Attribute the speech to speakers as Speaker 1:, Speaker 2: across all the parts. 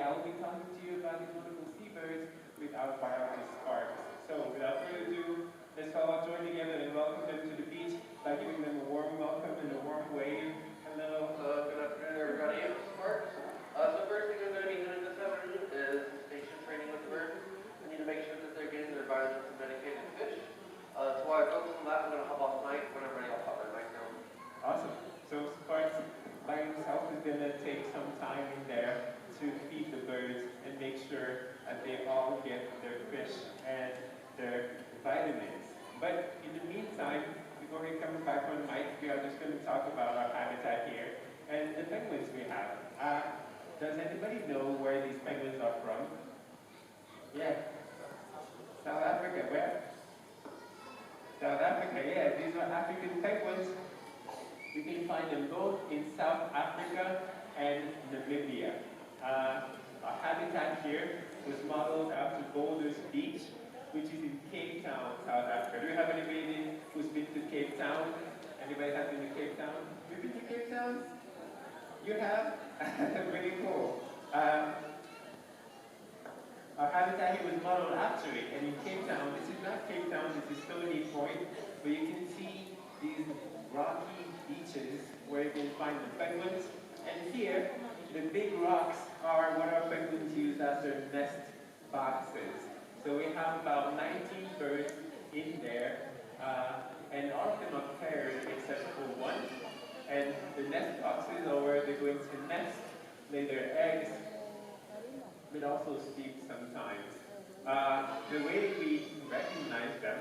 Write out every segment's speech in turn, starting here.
Speaker 1: I will be talking to you about these wonderful seabirds with our biology sparks. So without further ado, let's all join together and welcome them to the beach by giving them a warm welcome and a warm wave. Hello.
Speaker 2: Good afternoon, everybody. I'm Sparks. So first thing I'm going to be doing this afternoon is station training with the birds. I need to make sure that they're getting their vitamins and medicated fish. So while I focus on that, I'm going to hop off mic. When I'm ready, I'll pop my mic down.
Speaker 1: Awesome. So Sparks by himself is going to take some time in there to feed the birds and make sure that they all get their fish and their vitamins. But in the meantime, before we come back on mic, we are just going to talk about our habitat here and the penguins we have. Does anybody know where these penguins are from? Yeah. South Africa, where? South Africa, yeah, these are African penguins. You can find them both in South Africa and Namibia. Our habitat here was modeled after Boulders Beach, which is in Cape Town, South Africa. Do you have anybody who's been to Cape Town? Anybody has been to Cape Town? You've been to Cape Town? You have? Really cool. Our habitat here was modeled after it, and in Cape Town, this is not Cape Town, this is Stony Point, but you can see these rocky beaches where you can find the penguins. And here, the big rocks are what our penguins use as their nest boxes. So we have about 19 birds in there, and all of them are paired except for one. And the nest boxes are where they're going to nest, lay their eggs, but also sleep sometimes. The way we recognize them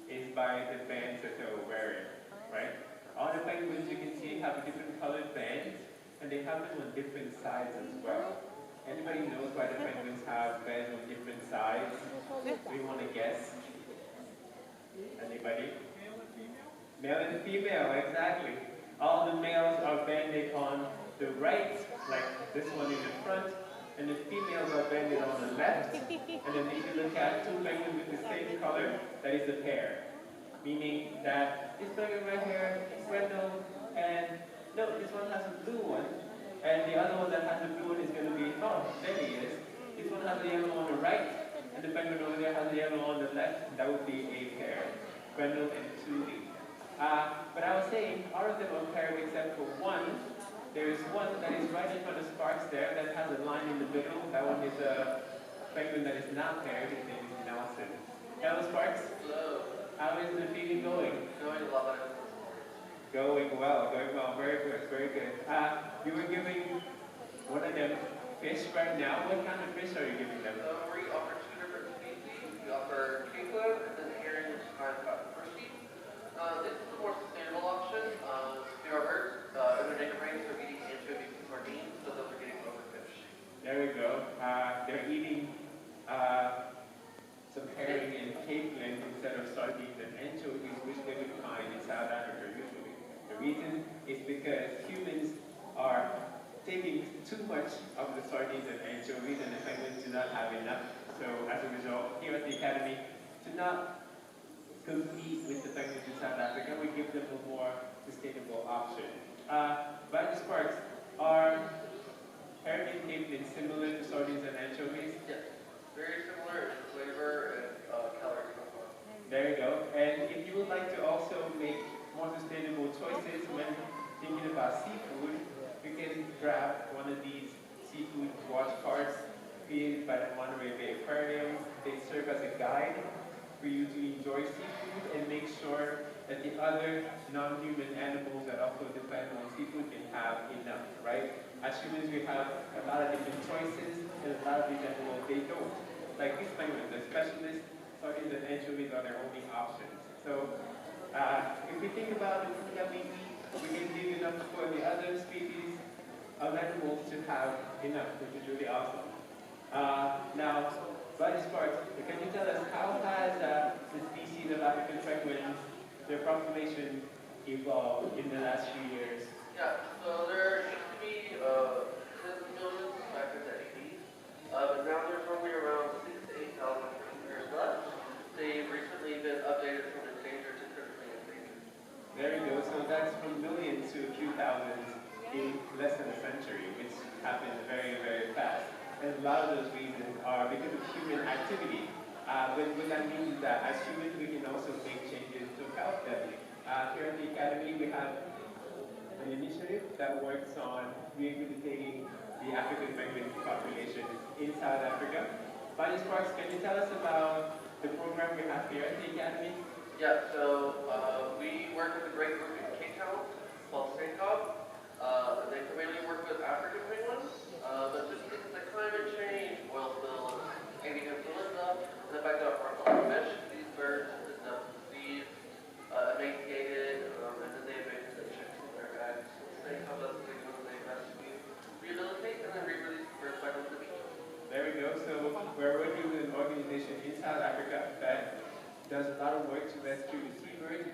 Speaker 1: is by the bands that they're wearing, right? All the penguins you can see have different colored bands, and they have them on different sides as well. Anybody knows why the penguins have bands on different sides? Do you want to guess? Anybody? Male and female, exactly. All the males are banded on the right, like this one in the front, and the females are banded on the left. And then if you look at two penguins with the same color, that is a pair. Meaning that this penguin right here is Grendel, and no, this one has a blue one, and the other one that has a blue one is going to be, oh, there he is. This one has the yellow on the right, and the penguin over there has the yellow on the left. That would be a pair, Grendel and Tuli. But I was saying, all of them are paired except for one. There is one that is right in front of Sparks there that has a line in the middle. That one is a penguin that is not paired. His name is Nelson. Hello, Sparks.
Speaker 2: Hello.
Speaker 1: How is the feeding going?
Speaker 2: Going a lot better.
Speaker 1: Going well, very good, very good. You were giving one of them fish right now. What kind of fish are you giving them?
Speaker 2: We offer two different species. We offer kinglet and then herring, which is kind of caught for sheep. This is the more sustainable option. They are birds. In their native range, they're eating anchovies and sardines, so those are getting overfished.
Speaker 1: There we go. They're eating some herring and capelin instead of sardines and anchovies, which they would find in South Africa usually. The reason is because humans are taking too much of the sardines and anchovies, and the penguins do not have enough. So as a result, here at the Academy, to not compete with the penguins in South Africa, we give them a more sustainable option. But as Sparks, are herring and capelin similar to sardines and anchovies?
Speaker 2: Yes, very similar in flavor and calorie profile.
Speaker 1: There you go. And if you would like to also make more sustainable choices when thinking about seafood, you can grab one of these seafood watch cards created by the Monterey Bay Aquariums. They serve as a guide for you to enjoy seafood and make sure that the other non-human animals that also depend on seafood can have enough, right? As humans, we have a lot of different choices, and a lot of these animals, they don't. Like these penguins, the specialists, sardines and anchovies are their only options. So if we think about the food that we eat, we can leave enough for the other species of animals to have enough, which is really awesome. Now, by this part, can you tell us how has the species of African penguins, their population evolved in the last few years?
Speaker 2: Yeah, so there used to be tens of millions back in the 80s, but now there's only around 6,000 to 8,000 pairs left. They've recently been updated from endangered to critically endangered.
Speaker 1: There you go. So that's from millions to a few thousands in less than a century, which happened very, very fast. And a lot of those reasons are because of human activity. But what that means is that as humans, we can also make changes to help them. Here at the Academy, we have an initiative that works on rehabilitating the African penguin population in South Africa. Bunny Sparks, can you tell us about the program we have here at the Academy?
Speaker 2: Yeah, so we work with a great group in Cape Town called SACOB. They mainly work with African penguins, but just because of the climate change, oil spill, avian influenza, and the fact that our fish, these birds, end up diseased, emaciated, and then they abandon the chicks in their eggs. So SACOB, that's the one they rescue, rehabilitate, and then re-release the birds back onto the beach.
Speaker 1: There we go. So we're working with an organization in South Africa that does a lot of work to rescue the seabirds.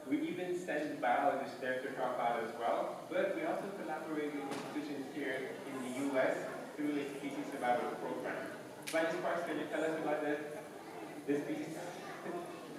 Speaker 1: We even send biologists there to help out as well. But we also collaborate with institutions here in the US through the Species Survival Program. Bunny Sparks, can you tell us about the species?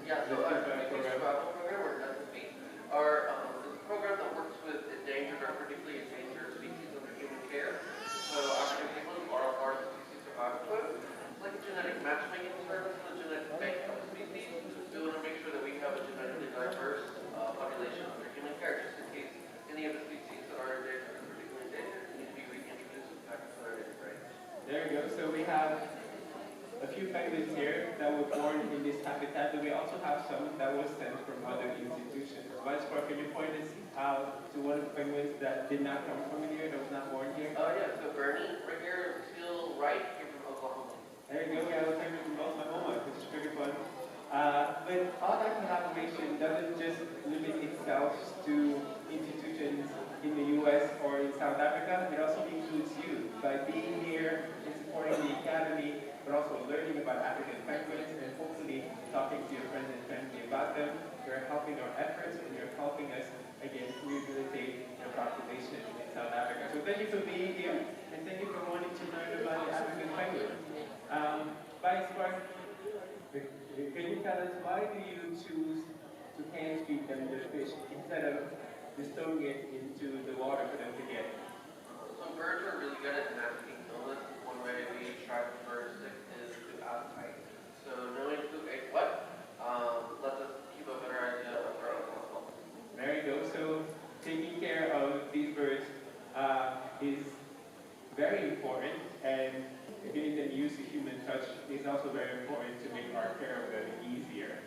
Speaker 2: Yeah, so our Species Survival Program, or SSP, are is a program that works with endangered or critically endangered species under human care. So African penguins are part of the Species Survival Program. It's like a genetic matchmaking service, a genetic bank of species. We want to make sure that we have a genetically diverse population under human care, just in case any of the species that are endangered or critically endangered need to be reintroduced back to their native range.
Speaker 1: There we go. So we have a few penguins here that were born in this habitat, but we also have some that were sent from other institutions. Bunny Sparks, can you point us out to one of the penguins that did not come from here, that was not born here?
Speaker 2: Oh yeah, so Bernie, right here, still right, came from Oklahoma.
Speaker 1: There you go, we have a penguin from Oklahoma, which is pretty fun. But all that collaboration doesn't just limit itself to institutions in the US or in South Africa, it also includes you. By being here and supporting the Academy, but also learning about African penguins and hopefully talking to your friends and family about them, you're helping our efforts and you're helping us, again, rehabilitate the population in South Africa. So thank you for being here and thank you for wanting to learn about the African penguin. Bunny Sparks, can you tell us why do you choose to hand feed them the fish instead of just throwing it into the water for them to get?
Speaker 2: So birds are really good at masking illness. One way we track birds sick is through appetite. So knowing who ate what lets us keep a better idea of our own health.
Speaker 1: There you go. So taking care of these birds is very important, and getting them used to human touch is also very important to make our care of them easier.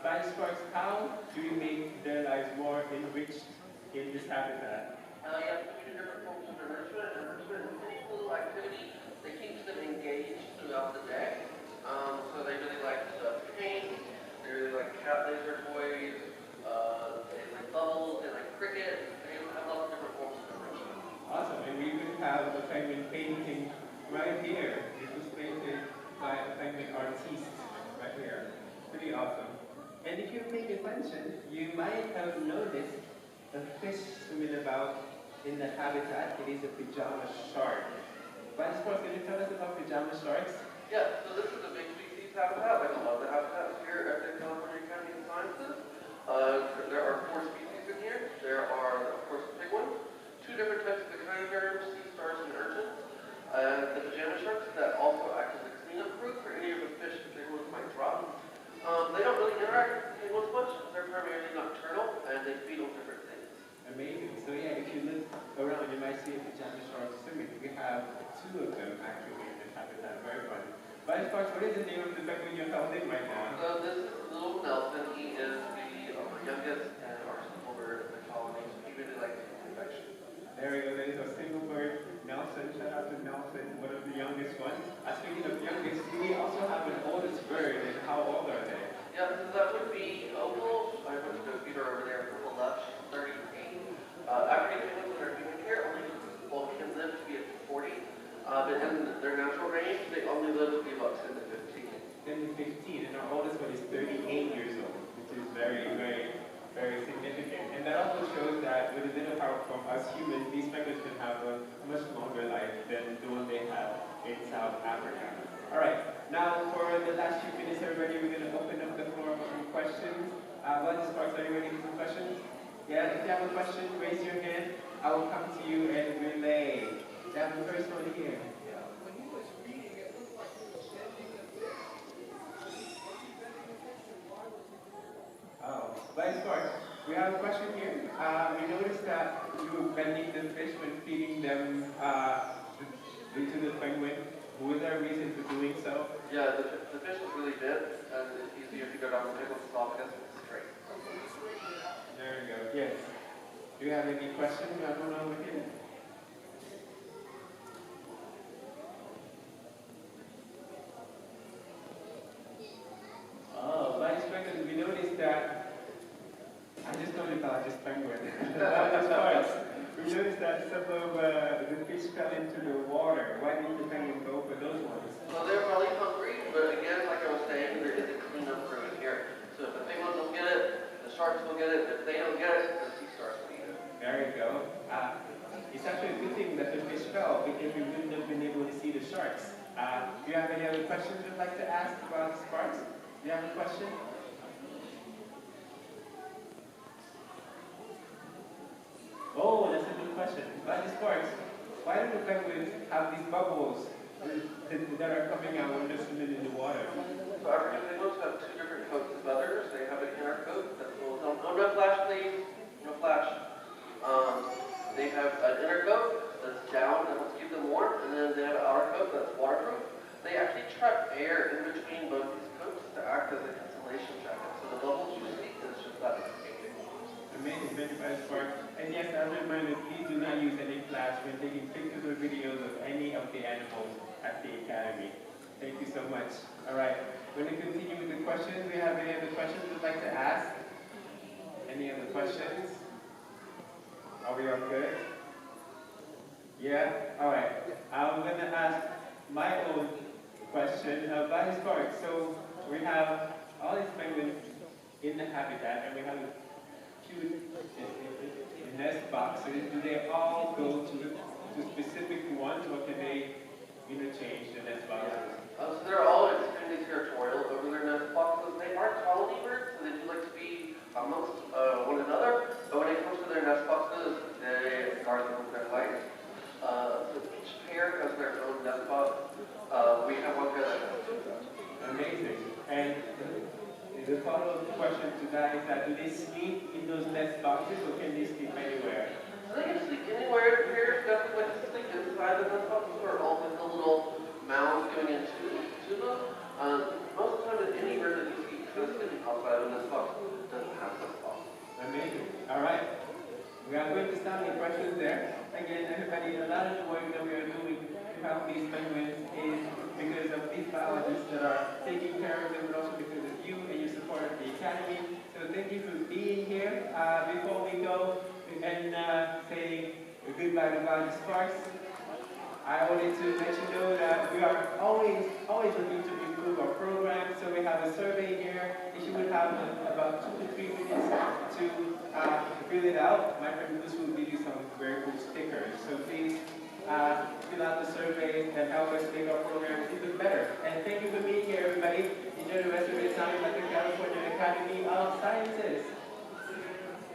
Speaker 1: Bunny Sparks, how do we make their lives more enriched in this habitat?
Speaker 2: Yeah, we do different forms of enrichment. Enrichment is any little activity that keeps them engaged throughout the day. So they really like paint, they really like cat laser toys, they like bubbles, they like cricket. They have lots of different forms of enrichment.
Speaker 1: Awesome, and we even have a penguin painting right here. This was painted by a penguin artiste right here. Pretty awesome. And if you pay attention, you might have noticed a fish swimming about in the habitat. It is a pajama shark. Bunny Sparks, can you tell us about pajama sharks?
Speaker 2: Yeah, so this is a big species habitat, like a lot of the habitats here at the California Academy of Sciences. There are 4 species in here. There are, of course, big ones, 2 different types of echinoderms, sea stars, and urchins. The pajama sharks that also act as a cleanup crew for any of the fish that big ones might drop. They don't really interact with big ones much. They're primarily nocturnal, and they feed on different things.
Speaker 1: Amazing. So yeah, if you look around, you might see a pajama shark swimming. We have 2 of them actually in this habitat. Very fun. Bunny Sparks, what is the name of the penguin you're holding right now?
Speaker 2: So this is little Nelson. He is the youngest and our single bird in the colony. He really likes infection.
Speaker 1: There we go. There is a single bird, Nelson. Shout out to Nelson, one of the youngest ones. Speaking of youngest, we also have an oldest bird. And how old are they?
Speaker 2: Yeah, so that would be Opal. I put the feeder over there, Purple Left, 38. African penguins that are human care only can live to be at 40. But in their natural range, they only live to be about 10 to 15.
Speaker 1: 10 to 15, and our oldest one is 38 years old, which is very, very, very significant. And that also shows that with a little help from us humans, these penguins can have a much longer life than the one they have in South Africa. All right, now for the last few minutes, everybody, we're going to open up the floor for some questions. Bunny Sparks, are you ready for some questions? Yeah, if you have a question, raise your hand. I will come to you and relay. We have the first one here. Vice Park, we have a question here. We noticed that you were bending the fish when feeding them into the penguin. Was there a reason for doing so?
Speaker 2: Yeah, the fish is really big, and it's easier to go down the pickle esophagus with straight.
Speaker 1: There you go. Yes. Do you have any questions? I don't know with you. Oh, Vice President, we noticed that I just noticed about this penguin. That's parts. We noticed that some of the fish fell into the water. Why didn't the penguin go for those ones?
Speaker 2: So they're probably hungry, but again, like I was saying, there is a cleanup crew in here. So if the penguins will get it, the sharks will get it. If they don't get it, the sea stars will eat it.
Speaker 1: There you go. It's actually a good thing that the fish fell because we wouldn't have been able to see the sharks. Do you have any other questions you'd like to ask about sparks? Do you have a question? Oh, that's a good question. About the sparks, why do the penguins have these bubbles that are coming out when they're swimming in the water?
Speaker 2: So African penguins have two different coats of feathers. They have an inner coat that's a little, no flash please, no flash. They have an inner coat that's down that helps keep them warm, and then they have an outer coat that's waterproof. They actually trap air in between both these coats to act as an insulation jacket. So the bubbles you see is just that.
Speaker 1: Amazing, very nice part. And yes, as a reminder, please do not use any flash when taking pictures or videos of any of the animals at the Academy. Thank you so much. All right, we're going to continue with the questions. Do you have any other questions you'd like to ask? Any other questions? Are we all good? Yeah? All right. I'm going to ask my own question. By his part, so we have all these penguins in the habitat, and we have cute nest boxes. Do they all go to specific ones, or can they interchange the nest boxes?
Speaker 2: So they're all extremely territorial over their nest boxes. They are colony birds, so they do like to be amongst one another. But when it comes to their nest boxes, they guard them with their life. So each pair has their own nest box. We have one pair that has two.
Speaker 1: Amazing. And the follow-up question to that is that do they sleep in those nest boxes, or can they sleep anywhere?
Speaker 2: So they can sleep anywhere. Pairs definitely like to sleep inside the nest boxes or all with the little mounds going into them. Most of the time, any bird that you see kind of sleeping outside of a nest box doesn't have a nest box.
Speaker 1: Amazing. All right. We are going to start the questions there. Again, everybody, a lot of the work that we are doing to help these penguins is because of these biologists that are taking care of them, but also because of you and your support of the Academy. So thank you for being here. Before we go and say goodbye to Biology Sparks, I wanted to let you know that we are always looking to improve our program. So we have a survey here. If you would have about 2 to 3 minutes to fill it out, my friend Bruce will give you some very cool stickers. So please fill out the survey and help us make our program even better. And thank you for being here, everybody. Enjoy the rest of your time at the California Academy of Sciences.